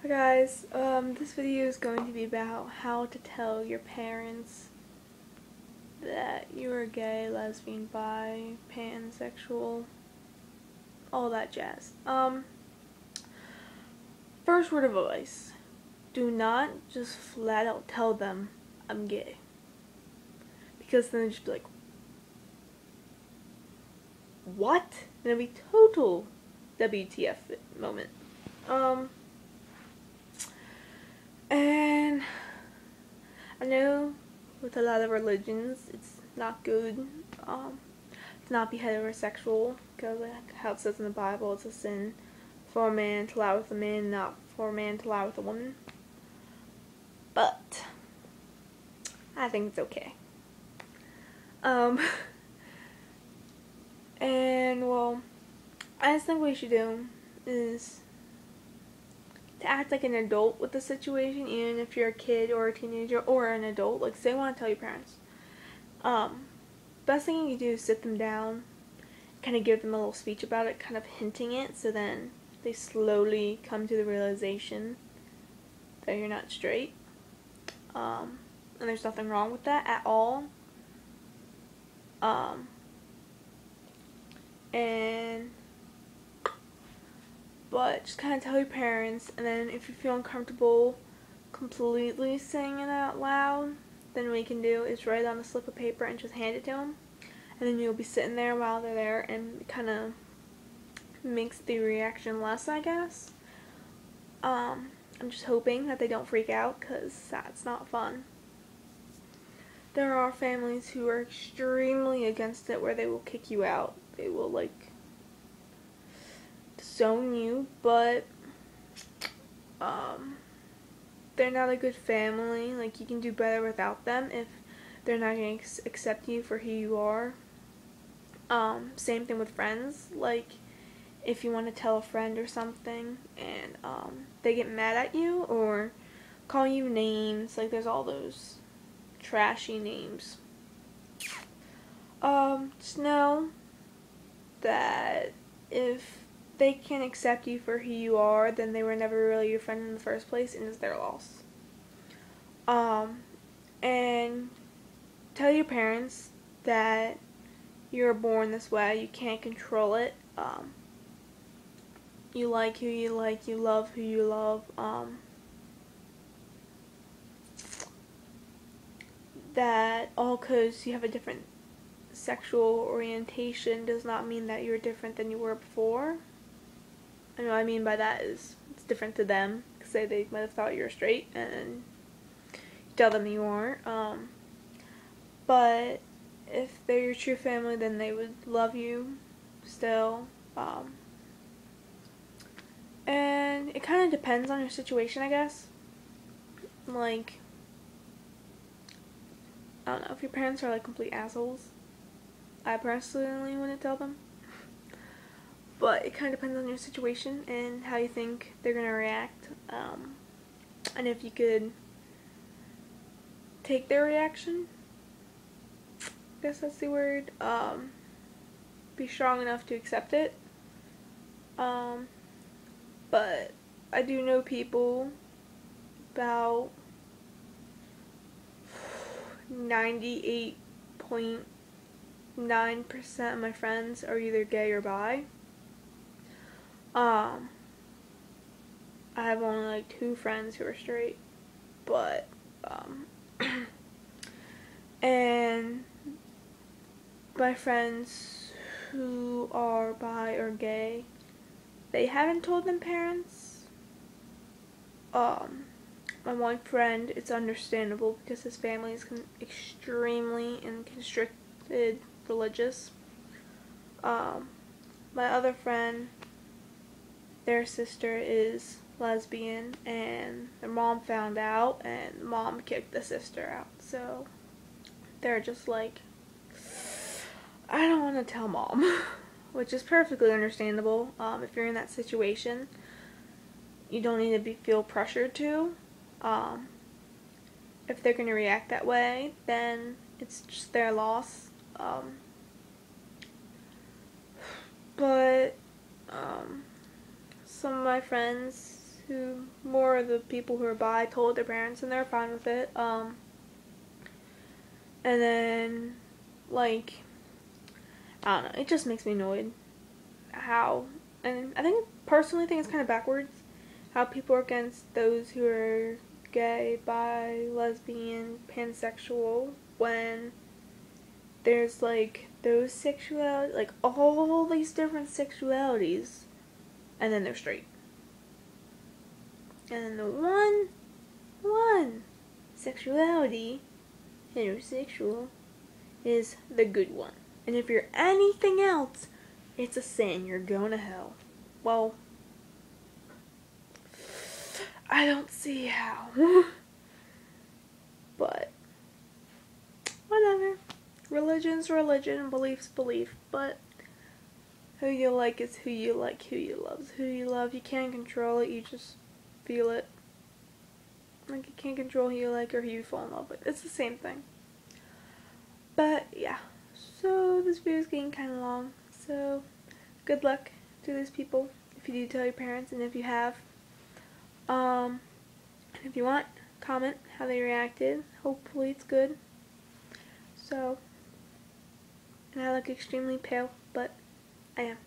Hi guys, this video is going to be about how to tell your parents that you are gay, lesbian, bi, pansexual, all that jazz. First word of advice, do not just flat out tell them I'm gay. Because then they'll just be like, what? And it'll be total WTF moment. And I know with a lot of religions, it's not good to not be heterosexual, because like how it says in the Bible, it's a sin for a man to lie with a man, not for a man to lie with a woman. But I think it's okay. And well, I just think what you should do is to act like an adult with the situation, even if you're a kid or a teenager or an adult. Like, say you want to tell your parents. Best thing you can do is sit them down, kind of give them a little speech about it, kind of hinting it, so then they slowly come to the realization that you're not straight. And there's nothing wrong with that at all. But just kind of tell your parents, and then if you feel uncomfortable completely saying it out loud, then what you can do is write it on a slip of paper and just hand it to them, and then you'll be sitting there while they're there, and it kind of makes the reaction less, I guess. I'm just hoping that they don't freak out, because that's not fun. There are families who are extremely against it, where they will kick you out. They will, like, disown you, but they're not a good family. Like, you can do better without them if they're not going to accept you for who you are. Same thing with friends. Like, if you want to tell a friend or something and they get mad at you or call you names, like there's all those trashy names. Just know that if they can't accept you for who you are, then they were never really your friend in the first place, and it's their loss. And tell your parents that you're born this way, you can't control it. You like who you like, you love who you love. That all because you have a different sexual orientation does not mean that you're different than you were before. And what I mean by that is it's different to them, because they might have thought you were straight and you tell them you aren't. But if they're your true family, then they would love you still. And it kind of depends on your situation, I guess. Like, I don't know, if your parents are like complete assholes, I personally wouldn't tell them. But it kind of depends on your situation and how you think they're going to react. And if you could take their reaction, I guess that's the word, be strong enough to accept it. But I do know people, about 98.9% of my friends are either gay or bi. I have only like 2 friends who are straight, but and my friends who are bi or gay, they haven't told them parents. My one friend, it's understandable because his family is extremely and constricted religious. My other friend, their sister is lesbian, and their mom found out, and mom kicked the sister out. So they're just like, I don't want to tell mom, which is perfectly understandable. If you're in that situation, you don't need to feel pressured to. If they're going to react that way, then it's just their loss. But some of my friends who more of the people who are bi told their parents and they're fine with it. And then, like, I don't know, it just makes me annoyed how, and I personally think it's kind of backwards, how people are against those who are gay, bi, lesbian, pansexual, when there's, like, those sexuality, like, all these different sexualities, and then they're straight. And then the one sexuality, heterosexual, is the good one. And if you're anything else, it's a sin. You're going to hell. Well, I don't see how. But, whatever. Religion's religion, belief's belief. But, who you like is who you like, who you love is who you love. You can't control it, you just feel it. Like, you can't control who you like or who you fall in love with. It's the same thing. But, yeah. So, this video is getting kind of long. So, good luck to these people if you do tell your parents, and if you have. And if you want, comment how they reacted. Hopefully it's good. So, and I look extremely pale, but I am.